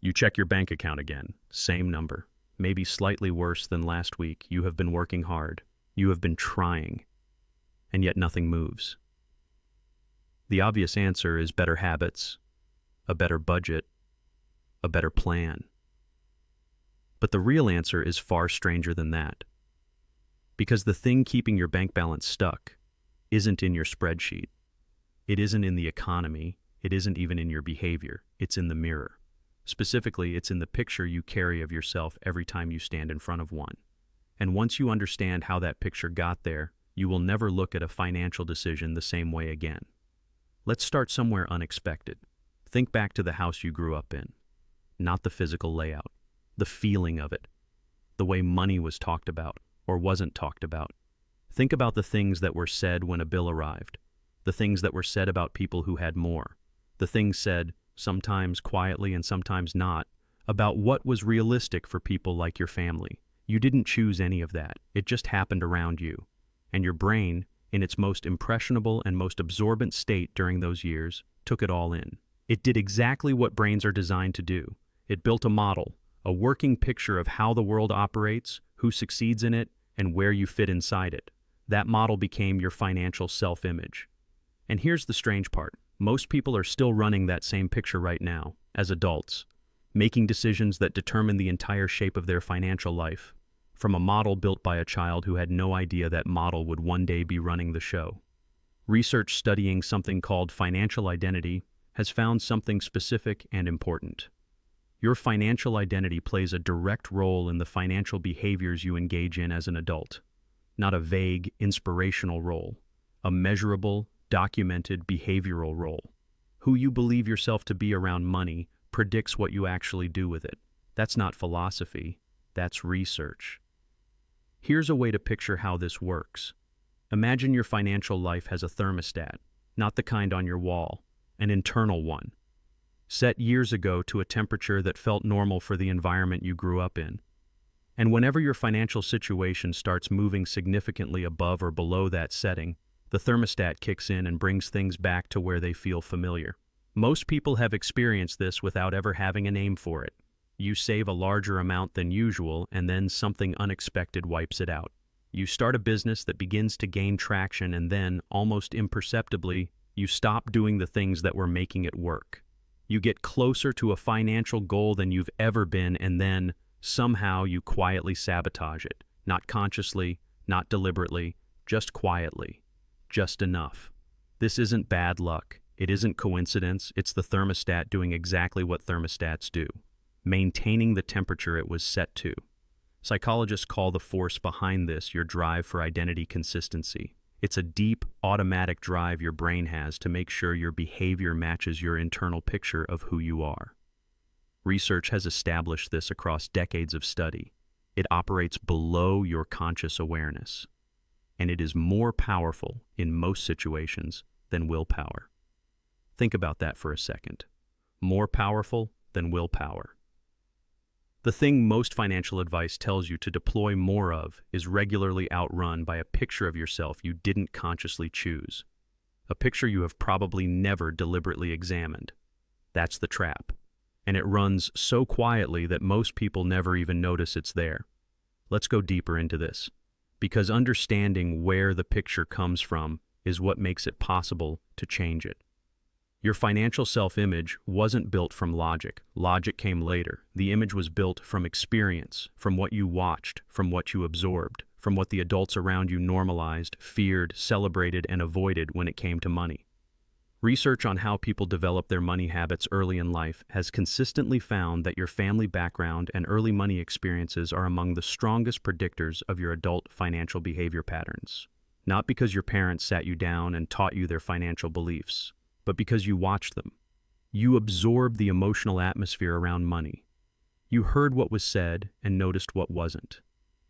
You check your bank account again, same number, maybe slightly worse than last week. You have been working hard. You have been trying, and yet nothing moves. The obvious answer is better habits, a better budget, a better plan. But the real answer is far stranger than that. Because the thing keeping your bank balance stuck isn't in your spreadsheet. It isn't in the economy. It isn't even in your behavior. It's in the mirror. Specifically, it's in the picture you carry of yourself every time you stand in front of one. And once you understand how that picture got there, you will never look at a financial decision the same way again. Let's start somewhere unexpected. Think back to the house you grew up in. Not the physical layout, the feeling of it, the way money was talked about or wasn't talked about. Think about the things that were said when a bill arrived, the things that were said about people who had more, the things said, sometimes quietly and sometimes not, about what was realistic for people like your family. You didn't choose any of that. It just happened around you. And your brain, in its most impressionable and most absorbent state during those years, took it all in. It did exactly what brains are designed to do. It built a model, a working picture of how the world operates, who succeeds in it, and where you fit inside it. That model became your financial self-image. And here's the strange part. Most people are still running that same picture right now, as adults, making decisions that determine the entire shape of their financial life, from a model built by a child who had no idea that model would one day be running the show. Research studying something called financial identity has found something specific and important. Your financial identity plays a direct role in the financial behaviors you engage in as an adult, not a vague, inspirational role, a measurable, documented behavioral role. Who you believe yourself to be around money predicts what you actually do with it. That's not philosophy, that's research. Here's a way to picture how this works. Imagine your financial life has a thermostat, not the kind on your wall, an internal one, set years ago to a temperature that felt normal for the environment you grew up in. And whenever your financial situation starts moving significantly above or below that setting, the thermostat kicks in and brings things back to where they feel familiar. Most people have experienced this without ever having a name for it. You save a larger amount than usual, and then something unexpected wipes it out. You start a business that begins to gain traction, and then, almost imperceptibly, you stop doing the things that were making it work. You get closer to a financial goal than you've ever been, and then, somehow, you quietly sabotage it. Not consciously, not deliberately, just quietly. Just enough. This isn't bad luck. It isn't coincidence. It's the thermostat doing exactly what thermostats do, maintaining the temperature it was set to. Psychologists call the force behind this your drive for identity consistency. It's a deep, automatic drive your brain has to make sure your behavior matches your internal picture of who you are. Research has established this across decades of study. It operates below your conscious awareness, and it is more powerful in most situations than willpower. Think about that for a second. More powerful than willpower. The thing most financial advice tells you to deploy more of is regularly outrun by a picture of yourself you didn't consciously choose, a picture you have probably never deliberately examined. That's the trap, and it runs so quietly that most people never even notice it's there. Let's go deeper into this, because understanding where the picture comes from is what makes it possible to change it. Your financial self-image wasn't built from logic. Logic came later. The image was built from experience, from what you watched, from what you absorbed, from what the adults around you normalized, feared, celebrated, and avoided when it came to money. Research on how people develop their money habits early in life has consistently found that your family background and early money experiences are among the strongest predictors of your adult financial behavior patterns. Not because your parents sat you down and taught you their financial beliefs, but because you watched them. You absorbed the emotional atmosphere around money. You heard what was said and noticed what wasn't.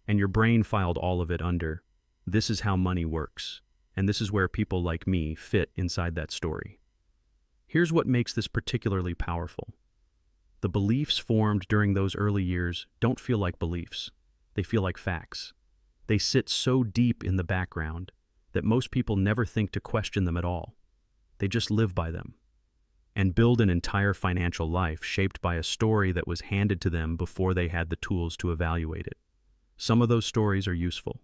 And your brain filed all of it under, "This is how money works, and this is where people like me fit inside that story." Here's what makes this particularly powerful. The beliefs formed during those early years don't feel like beliefs. They feel like facts. They sit so deep in the background that most people never think to question them at all. They just live by them. and build an entire financial life shaped by a story that was handed to them before they had the tools to evaluate it. Some of those stories are useful.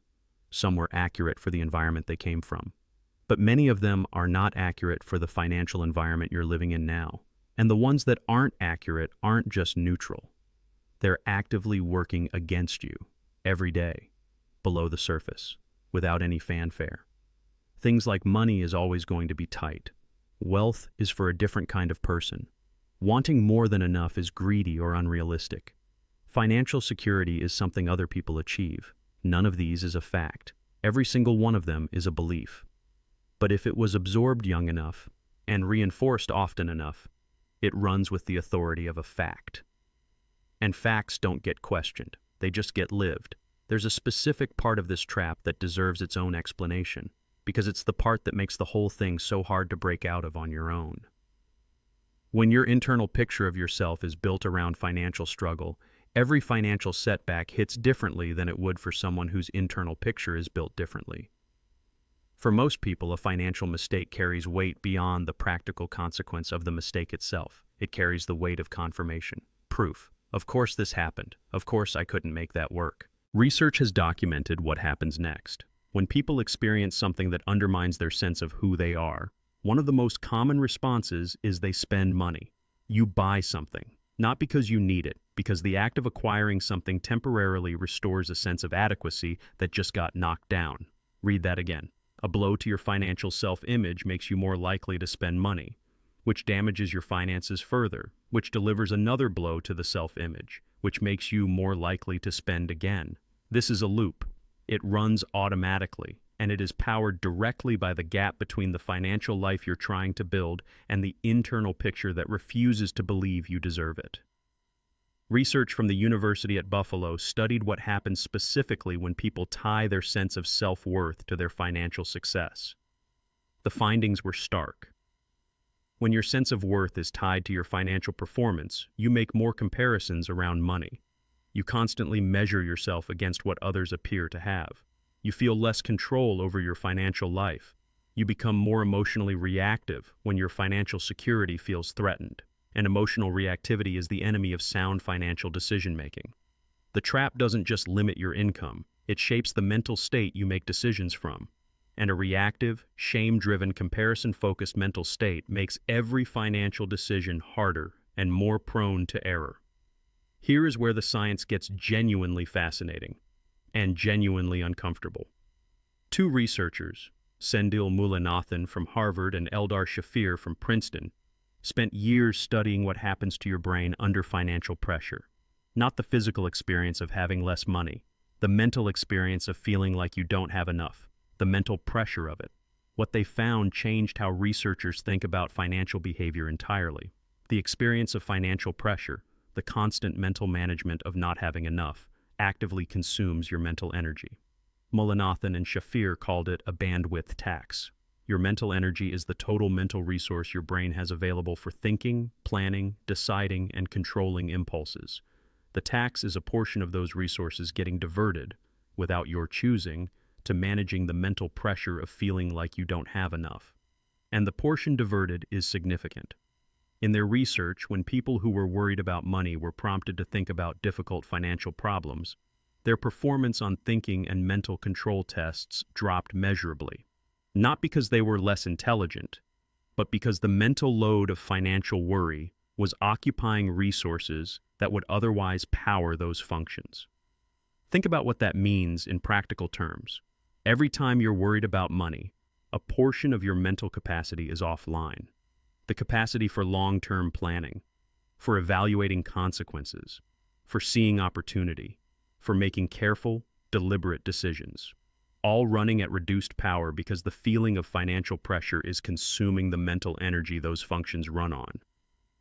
Some were accurate for the environment they came from. But many of them are not accurate for the financial environment you're living in now. And the ones that aren't accurate aren't just neutral. They're actively working against you every day, below the surface, without any fanfare. Things like money is always going to be tight. Wealth is for a different kind of person. Wanting more than enough is greedy or unrealistic. Financial security is something other people achieve. None of these is a fact. Every single one of them is a belief. But if it was absorbed young enough and reinforced often enough, it runs with the authority of a fact. And facts don't get questioned. They just get lived. There's a specific part of this trap that deserves its own explanation, because it's the part that makes the whole thing so hard to break out of on your own. When your internal picture of yourself is built around financial struggle, every financial setback hits differently than it would for someone whose internal picture is built differently. For most people, a financial mistake carries weight beyond the practical consequence of the mistake itself. It carries the weight of confirmation, proof. Of course this happened. Of course I couldn't make that work. Research has documented what happens next. When people experience something that undermines their sense of who they are, one of the most common responses is they spend money. You buy something, not because you need it, because the act of acquiring something temporarily restores a sense of adequacy that just got knocked down. Read that again. A blow to your financial self-image makes you more likely to spend money, which damages your finances further, which delivers another blow to the self-image, which makes you more likely to spend again. This is a loop. It runs automatically, and it is powered directly by the gap between the financial life you're trying to build and the internal picture that refuses to believe you deserve it. Research from the University at Buffalo studied what happens specifically when people tie their sense of self-worth to their financial success. The findings were stark. When your sense of worth is tied to your financial performance, you make more comparisons around money. You constantly measure yourself against what others appear to have. You feel less control over your financial life. You become more emotionally reactive when your financial security feels threatened. And emotional reactivity is the enemy of sound financial decision-making. The trap doesn't just limit your income, it shapes the mental state you make decisions from. And a reactive, shame-driven, comparison-focused mental state makes every financial decision harder and more prone to error. Here is where the science gets genuinely fascinating and genuinely uncomfortable. Two researchers, Sendil Mullainathan from Harvard and Eldar Shafir from Princeton, spent years studying what happens to your brain under financial pressure. Not the physical experience of having less money, the mental experience of feeling like you don't have enough, the mental pressure of it. What they found changed how researchers think about financial behavior entirely. The experience of financial pressure, the constant mental management of not having enough, actively consumes your mental energy. Mullainathan and Shafir called it a bandwidth tax. Your mental energy is the total mental resource your brain has available for thinking, planning, deciding, and controlling impulses. The tax is a portion of those resources getting diverted, without your choosing, to managing the mental pressure of feeling like you don't have enough. And the portion diverted is significant. In their research, when people who were worried about money were prompted to think about difficult financial problems, their performance on thinking and mental control tests dropped measurably. Not because they were less intelligent, but because the mental load of financial worry was occupying resources that would otherwise power those functions. Think about what that means in practical terms. Every time you're worried about money, a portion of your mental capacity is offline. The capacity for long-term planning, for evaluating consequences, for seeing opportunity, for making careful, deliberate decisions. All running at reduced power because the feeling of financial pressure is consuming the mental energy those functions run on.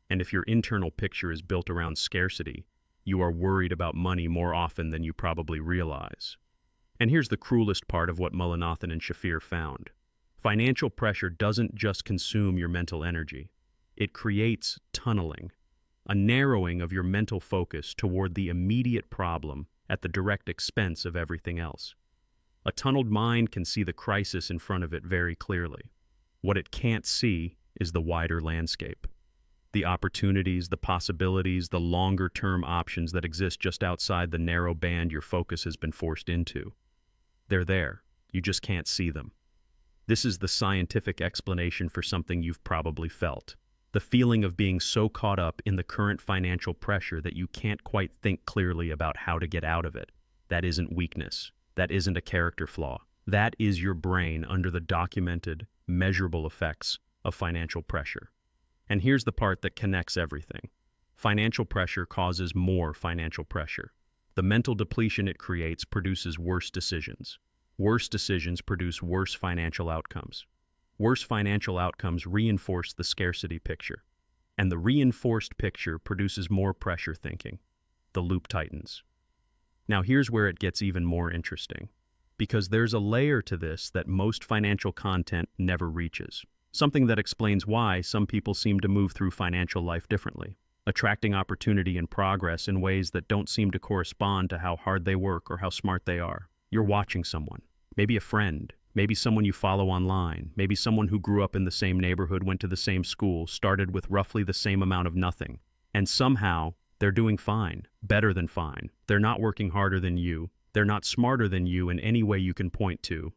And if your internal picture is built around scarcity, you are worried about money more often than you probably realize. And here's the cruelest part of what Mullainathan and Shafir found. Financial pressure doesn't just consume your mental energy. It creates tunneling, a narrowing of your mental focus toward the immediate problem at the direct expense of everything else. A tunneled mind can see the crisis in front of it very clearly. What it can't see is the wider landscape. The opportunities, the possibilities, the longer-term options that exist just outside the narrow band your focus has been forced into. They're there. You just can't see them. This is the scientific explanation for something you've probably felt. The feeling of being so caught up in the current financial pressure that you can't quite think clearly about how to get out of it. That isn't weakness. That isn't a character flaw. That is your brain under the documented, measurable effects of financial pressure. And here's the part that connects everything. Financial pressure causes more financial pressure. The mental depletion it creates produces worse decisions. Worse decisions produce worse financial outcomes. Worse financial outcomes reinforce the scarcity picture. And the reinforced picture produces more pressure thinking. The loop tightens. Now here's where it gets even more interesting. Because there's a layer to this that most financial content never reaches. Something that explains why some people seem to move through financial life differently, attracting opportunity and progress in ways that don't seem to correspond to how hard they work or how smart they are. You're watching someone, maybe a friend, maybe someone you follow online, maybe someone who grew up in the same neighborhood, went to the same school, started with roughly the same amount of nothing, and somehow they're doing fine, better than fine. They're not working harder than you. They're not smarter than you in any way you can point to.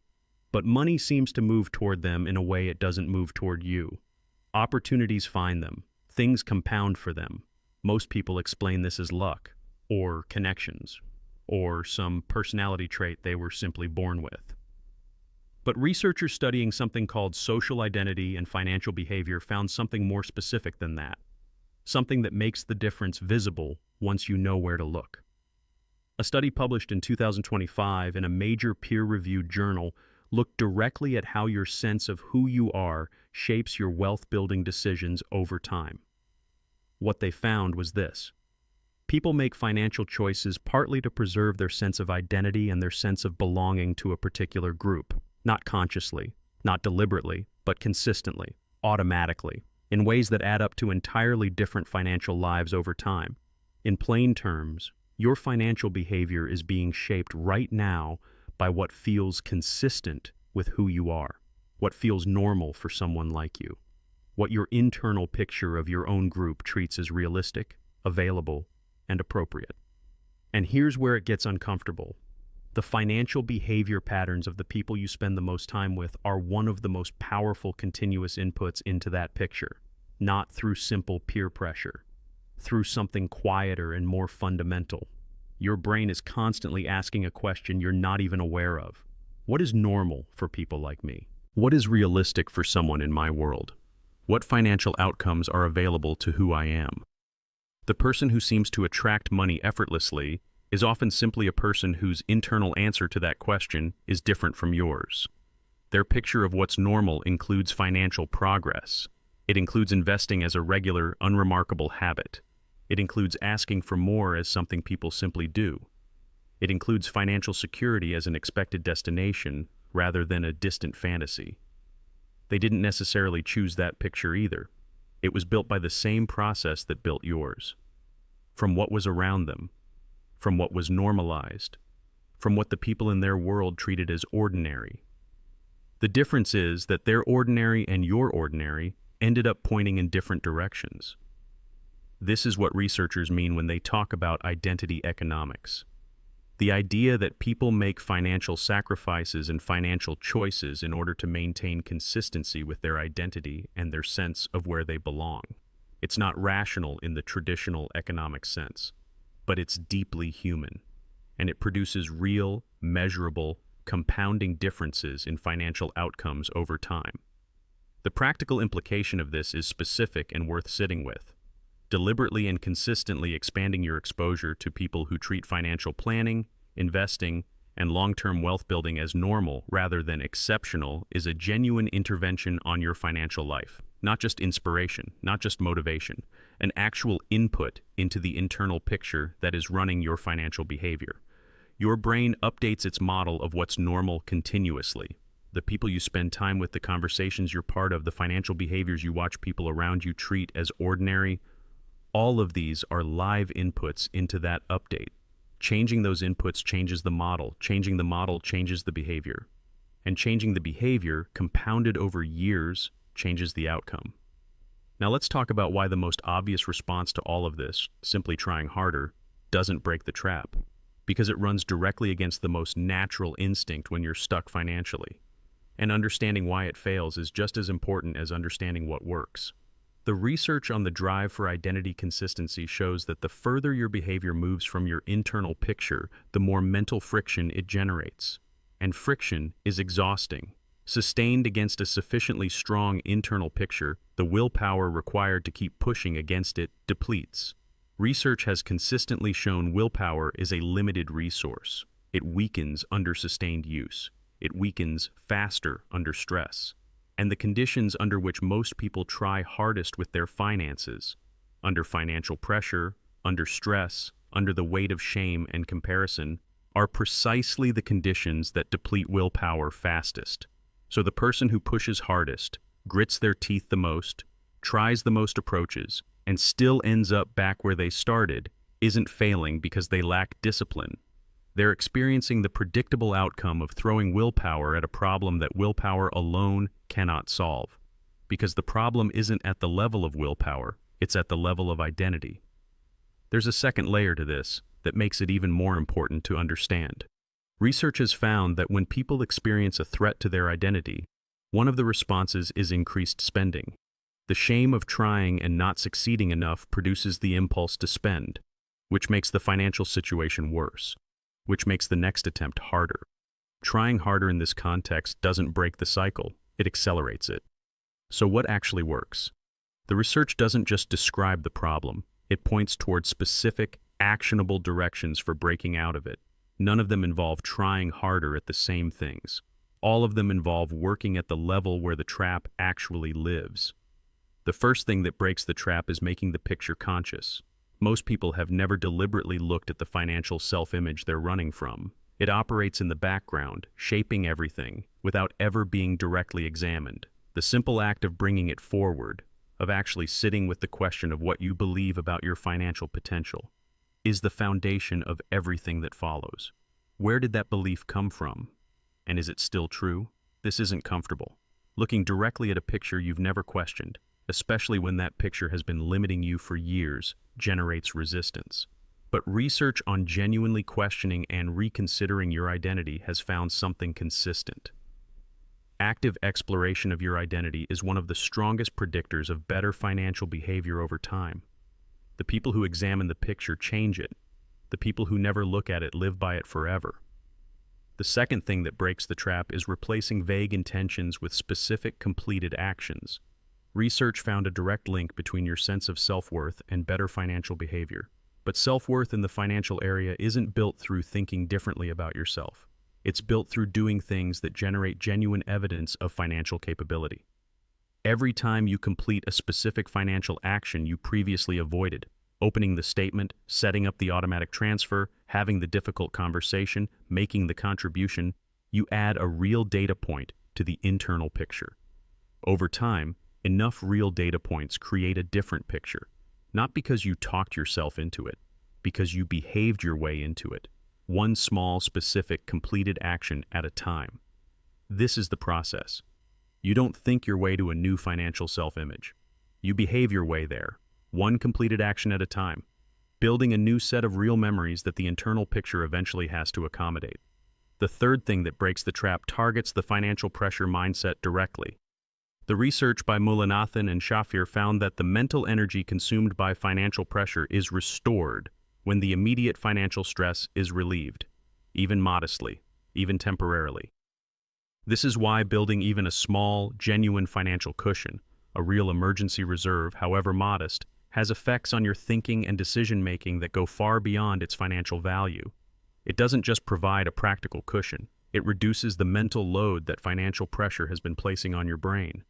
But money seems to move toward them in a way it doesn't move toward you. Opportunities find them. Things compound for them. Most people explain this as luck, or connections, or some personality trait they were simply born with. But researchers studying something called social identity and financial behavior found something more specific than that. Something that makes the difference visible once you know where to look. A study published in 2025 in a major peer-reviewed journal looked directly at how your sense of who you are shapes your wealth-building decisions over time. What they found was this. People make financial choices partly to preserve their sense of identity and their sense of belonging to a particular group, not consciously, not deliberately, but consistently, automatically, in ways that add up to entirely different financial lives over time. In plain terms, your financial behavior is being shaped right now by what feels consistent with who you are, what feels normal for someone like you, what your internal picture of your own group treats as realistic, available, and appropriate. And here's where it gets uncomfortable. The financial behavior patterns of the people you spend the most time with are one of the most powerful continuous inputs into that picture, not through simple peer pressure, through something quieter and more fundamental. Your brain is constantly asking a question you're not even aware of. What is normal for people like me? What is realistic for someone in my world? What financial outcomes are available to who I am? The person who seems to attract money effortlessly is often simply a person whose internal answer to that question is different from yours. Their picture of what's normal includes financial progress. It includes investing as a regular, unremarkable habit. It includes asking for more as something people simply do. It includes financial security as an expected destination rather than a distant fantasy. They didn't necessarily choose that picture either. It was built by the same process that built yours. From what was around them, from what was normalized, from what the people in their world treated as ordinary. The difference is that their ordinary and your ordinary ended up pointing in different directions. This is what researchers mean when they talk about identity economics. The idea that people make financial sacrifices and financial choices in order to maintain consistency with their identity and their sense of where they belong. It's not rational in the traditional economic sense, but it's deeply human, and it produces real, measurable, compounding differences in financial outcomes over time. The practical implication of this is specific and worth sitting with. Deliberately and consistently expanding your exposure to people who treat financial planning, investing, and long-term wealth building as normal rather than exceptional is a genuine intervention on your financial life. Not just inspiration, not just motivation, an actual input into the internal picture that is running your financial behavior. Your brain updates its model of what's normal continuously. The people you spend time with, the conversations you're part of, the financial behaviors you watch people around you treat as ordinary, all of these are live inputs into that update. Changing those inputs changes the model. Changing the model changes the behavior. And changing the behavior, compounded over years, changes the outcome. Now let's talk about why the most obvious response to all of this, simply trying harder, doesn't break the trap. Because it runs directly against the most natural instinct when you're stuck financially. And understanding why it fails is just as important as understanding what works. The research on the drive for identity consistency shows that the further your behavior moves from your internal picture, the more mental friction it generates. And friction is exhausting. Sustained against a sufficiently strong internal picture, the willpower required to keep pushing against it depletes. Research has consistently shown willpower is a limited resource. It weakens under sustained use. It weakens faster under stress. And the conditions under which most people try hardest with their finances, under financial pressure, under stress, under the weight of shame and comparison, are precisely the conditions that deplete willpower fastest. So the person who pushes hardest, grits their teeth the most, tries the most approaches, and still ends up back where they started, isn't failing because they lack discipline. They're experiencing the predictable outcome of throwing willpower at a problem that willpower alone cannot solve. Because the problem isn't at the level of willpower, it's at the level of identity. There's a second layer to this that makes it even more important to understand. Research has found that when people experience a threat to their identity, one of the responses is increased spending. The shame of trying and not succeeding enough produces the impulse to spend, which makes the financial situation worse, which makes the next attempt harder. Trying harder in this context doesn't break the cycle, it accelerates it. So what actually works? The research doesn't just describe the problem, it points towards specific, actionable directions for breaking out of it. None of them involve trying harder at the same things. All of them involve working at the level where the trap actually lives. The first thing that breaks the trap is making the picture conscious. Most people have never deliberately looked at the financial self-image they're running from. It operates in the background, shaping everything, without ever being directly examined. The simple act of bringing it forward, of actually sitting with the question of what you believe about your financial potential, is the foundation of everything that follows. Where did that belief come from? And is it still true? This isn't comfortable. Looking directly at a picture you've never questioned, especially when that picture has been limiting you for years, generates resistance. But research on genuinely questioning and reconsidering your identity has found something consistent. Active exploration of your identity is one of the strongest predictors of better financial behavior over time. The people who examine the picture change it. The people who never look at it live by it forever. The second thing that breaks the trap is replacing vague intentions with specific, completed actions. Research found a direct link between your sense of self-worth and better financial behavior. But self-worth in the financial area isn't built through thinking differently about yourself. It's built through doing things that generate genuine evidence of financial capability. Every time you complete a specific financial action you previously avoided, opening the statement, setting up the automatic transfer, having the difficult conversation, making the contribution, you add a real data point to the internal picture. Over time, enough real data points create a different picture, not because you talked yourself into it, because you behaved your way into it, one small, specific, completed action at a time. This is the process. You don't think your way to a new financial self-image. You behave your way there, one completed action at a time, building a new set of real memories that the internal picture eventually has to accommodate. The third thing that breaks the trap targets the financial pressure mindset directly. The research by Mulanathan and Shafir found that the mental energy consumed by financial pressure is restored when the immediate financial stress is relieved, even modestly, even temporarily. This is why building even a small, genuine financial cushion, a real emergency reserve, however modest, has effects on your thinking and decision-making that go far beyond its financial value. It doesn't just provide a practical cushion, it reduces the mental load that financial pressure has been placing on your brain.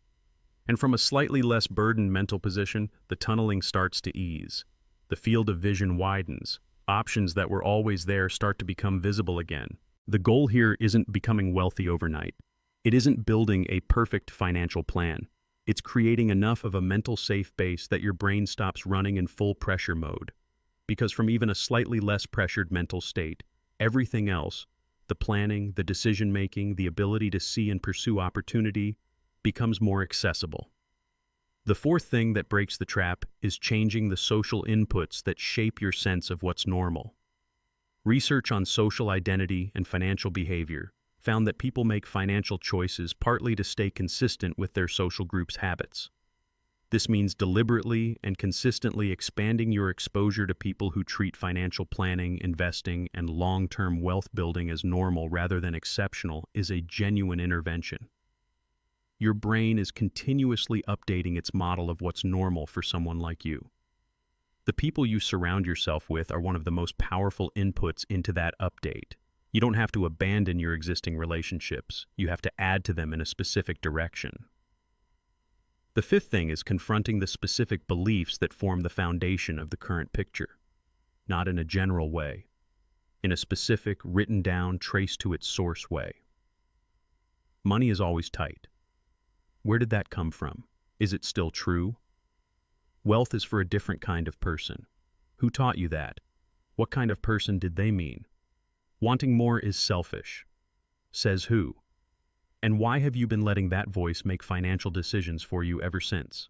And from a slightly less burdened mental position, the tunneling starts to ease. The field of vision widens. Options that were always there start to become visible again. The goal here isn't becoming wealthy overnight. It isn't building a perfect financial plan. It's creating enough of a mental safe base that your brain stops running in full pressure mode. Because from even a slightly less pressured mental state, everything else, the planning, the decision-making, the ability to see and pursue opportunity, becomes more accessible. The fourth thing that breaks the trap is changing the social inputs that shape your sense of what's normal. Research on social identity and financial behavior found that people make financial choices partly to stay consistent with their social group's habits. This means deliberately and consistently expanding your exposure to people who treat financial planning, investing, and long-term wealth building as normal rather than exceptional is a genuine intervention. Your brain is continuously updating its model of what's normal for someone like you. The people you surround yourself with are one of the most powerful inputs into that update. You don't have to abandon your existing relationships. You have to add to them in a specific direction. The fifth thing is confronting the specific beliefs that form the foundation of the current picture. Not in a general way, in a specific, written down, traced to its source way. Money is always tight. Where did that come from? Is it still true? Wealth is for a different kind of person. Who taught you that? What kind of person did they mean? Wanting more is selfish. Says who? And why have you been letting that voice make financial decisions for you ever since?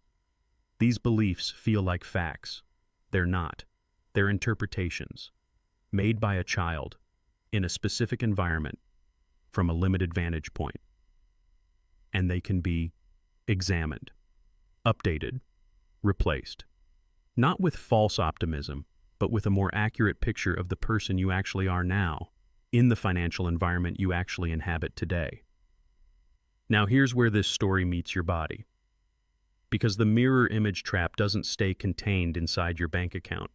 These beliefs feel like facts. They're not. They're interpretations, made by a child, in a specific environment, from a limited vantage point. And they can be examined, updated, replaced. Not with false optimism, but with a more accurate picture of the person you actually are now, in the financial environment you actually inhabit today. Now here's where this story meets your body. Because the mirror image trap doesn't stay contained inside your bank account.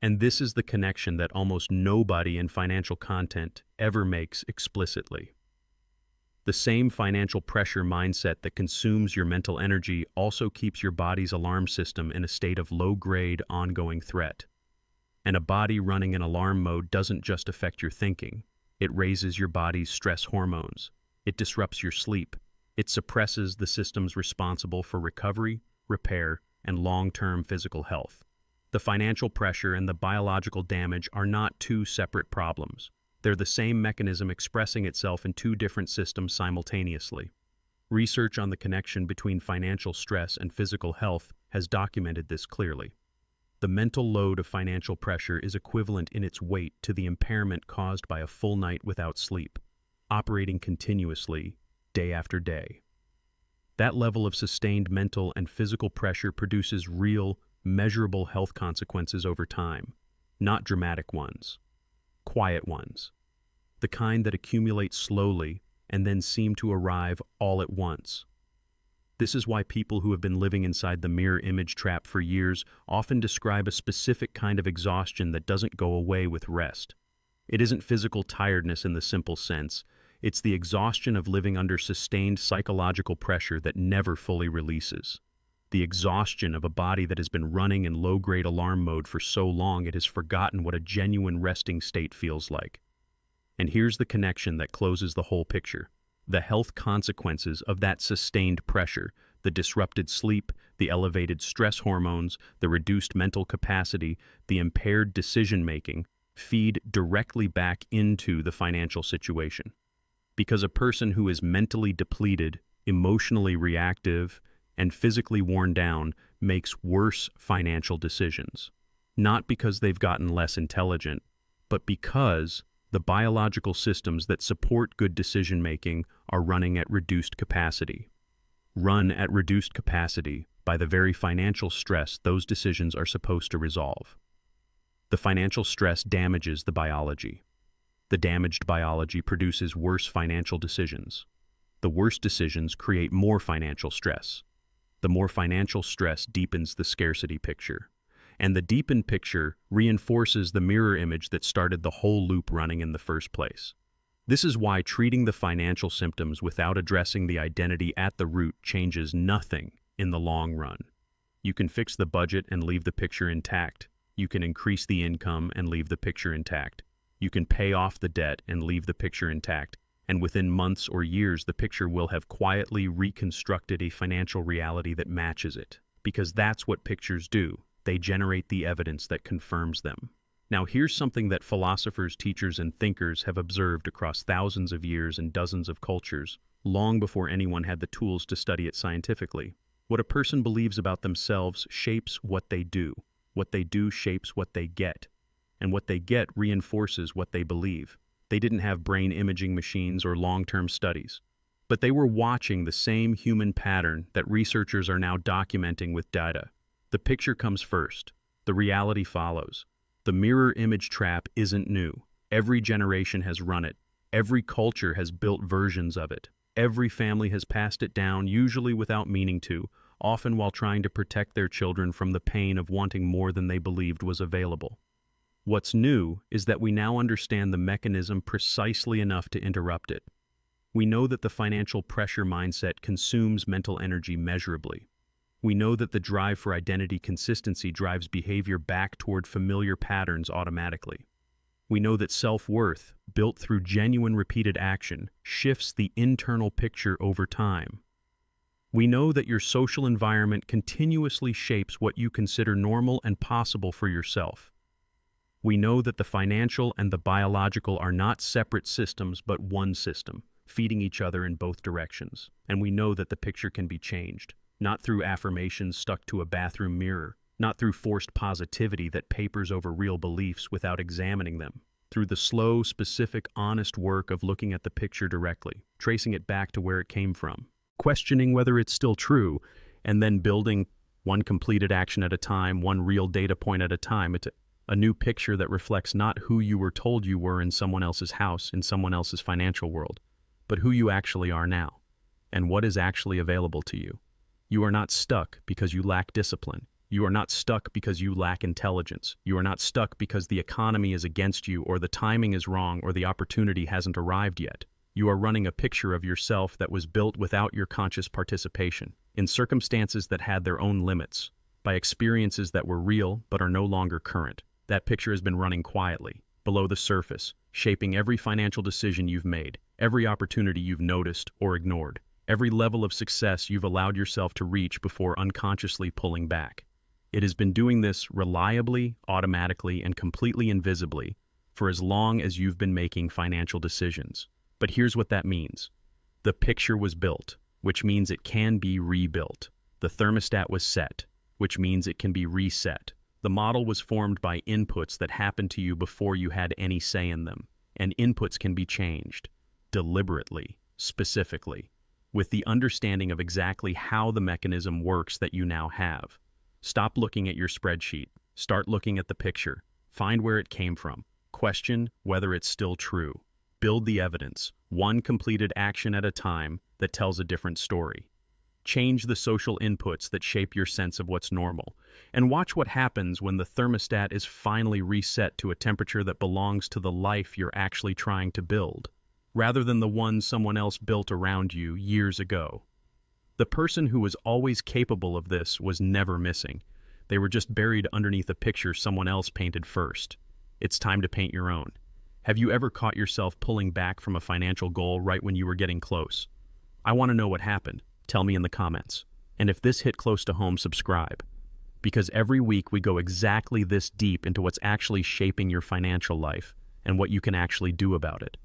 And this is the connection that almost nobody in financial content ever makes explicitly. The same financial pressure mindset that consumes your mental energy also keeps your body's alarm system in a state of low-grade, ongoing threat. And a body running in alarm mode doesn't just affect your thinking. It raises your body's stress hormones. It disrupts your sleep. It suppresses the systems responsible for recovery, repair, and long-term physical health. The financial pressure and the biological damage are not two separate problems. They're the same mechanism expressing itself in two different systems simultaneously. Research on the connection between financial stress and physical health has documented this clearly. The mental load of financial pressure is equivalent in its weight to the impairment caused by a full night without sleep, operating continuously, day after day. That level of sustained mental and physical pressure produces real, measurable health consequences over time, not dramatic ones, quiet ones, the kind that accumulate slowly and then seem to arrive all at once. This is why people who have been living inside the mirror image trap for years often describe a specific kind of exhaustion that doesn't go away with rest. It isn't physical tiredness in the simple sense. It's the exhaustion of living under sustained psychological pressure that never fully releases. The exhaustion of a body that has been running in low-grade alarm mode for so long it has forgotten what a genuine resting state feels like. And here's the connection that closes the whole picture. The health consequences of that sustained pressure, the disrupted sleep, the elevated stress hormones, the reduced mental capacity, the impaired decision-making, feed directly back into the financial situation. Because a person who is mentally depleted, emotionally reactive, and physically worn down makes worse financial decisions. Not because they've gotten less intelligent, but because the biological systems that support good decision-making are running at reduced capacity. Run at reduced capacity by the very financial stress those decisions are supposed to resolve. The financial stress damages the biology. The damaged biology produces worse financial decisions. The worse decisions create more financial stress. The more financial stress deepens the scarcity picture. And the deepened picture reinforces the mirror image that started the whole loop running in the first place. This is why treating the financial symptoms without addressing the identity at the root changes nothing in the long run. You can fix the budget and leave the picture intact. You can increase the income and leave the picture intact. You can pay off the debt and leave the picture intact. And within months or years, the picture will have quietly reconstructed a financial reality that matches it. Because that's what pictures do. They generate the evidence that confirms them. Now here's something that philosophers, teachers, and thinkers have observed across thousands of years and dozens of cultures, long before anyone had the tools to study it scientifically. What a person believes about themselves shapes what they do. What they do shapes what they get. And what they get reinforces what they believe. They didn't have brain imaging machines or long-term studies. But they were watching the same human pattern that researchers are now documenting with data. The picture comes first. The reality follows. The mirror image trap isn't new. Every generation has run it. Every culture has built versions of it. Every family has passed it down, usually without meaning to, often while trying to protect their children from the pain of wanting more than they believed was available. What's new is that we now understand the mechanism precisely enough to interrupt it. We know that the financial pressure mindset consumes mental energy measurably. We know that the drive for identity consistency drives behavior back toward familiar patterns automatically. We know that self-worth, built through genuine repeated action, shifts the internal picture over time. We know that your social environment continuously shapes what you consider normal and possible for yourself. We know that the financial and the biological are not separate systems but one system, feeding each other in both directions. And we know that the picture can be changed, not through affirmations stuck to a bathroom mirror, not through forced positivity that papers over real beliefs without examining them, through the slow, specific, honest work of looking at the picture directly, tracing it back to where it came from, questioning whether it's still true, and then building one completed action at a time, one real data point at a time, a new picture that reflects not who you were told you were in someone else's house, in someone else's financial world, but who you actually are now, and what is actually available to you. You are not stuck because you lack discipline. You are not stuck because you lack intelligence. You are not stuck because the economy is against you or the timing is wrong or the opportunity hasn't arrived yet. You are running a picture of yourself that was built without your conscious participation, in circumstances that had their own limits, by experiences that were real but are no longer current. That picture has been running quietly, below the surface, shaping every financial decision you've made, every opportunity you've noticed or ignored, every level of success you've allowed yourself to reach before unconsciously pulling back. It has been doing this reliably, automatically, and completely invisibly for as long as you've been making financial decisions. But here's what that means. The picture was built, which means it can be rebuilt. The thermostat was set, which means it can be reset. The model was formed by inputs that happened to you before you had any say in them, and inputs can be changed, deliberately, specifically, with the understanding of exactly how the mechanism works that you now have. Stop looking at your spreadsheet. Start looking at the picture. Find where it came from. Question whether it's still true. Build the evidence, one completed action at a time that tells a different story. Change the social inputs that shape your sense of what's normal, and watch what happens when the thermostat is finally reset to a temperature that belongs to the life you're actually trying to build, rather than the one someone else built around you years ago. The person who was always capable of this was never missing. They were just buried underneath a picture someone else painted first. It's time to paint your own. Have you ever caught yourself pulling back from a financial goal right when you were getting close? I want to know what happened. Tell me in the comments. And if this hit close to home, subscribe. Because every week we go exactly this deep into what's actually shaping your financial life and what you can actually do about it.